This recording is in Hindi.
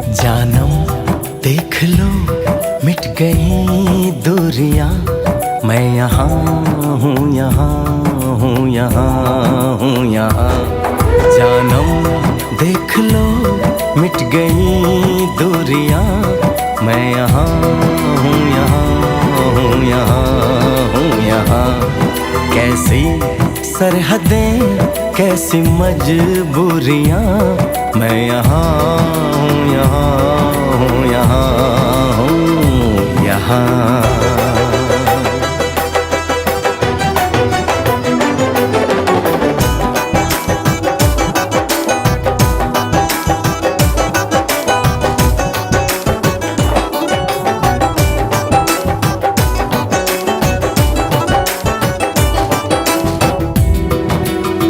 जानम देख लो मिट गई दूरियां, मैं यहाँ हूँ, यहाँ हूँ, यहाँ हूँ, यहाँ। जानम देख लो मिट गई दूरियां, मैं यहाँ हूँ, यहाँ हूँ, यहाँ हूँ, यहाँ। कैसी सरहदें कैसी मजबूरियां, मैं यहाँ हूँ, यहाँ हूँ, यहाँ हूँ, यहाँ।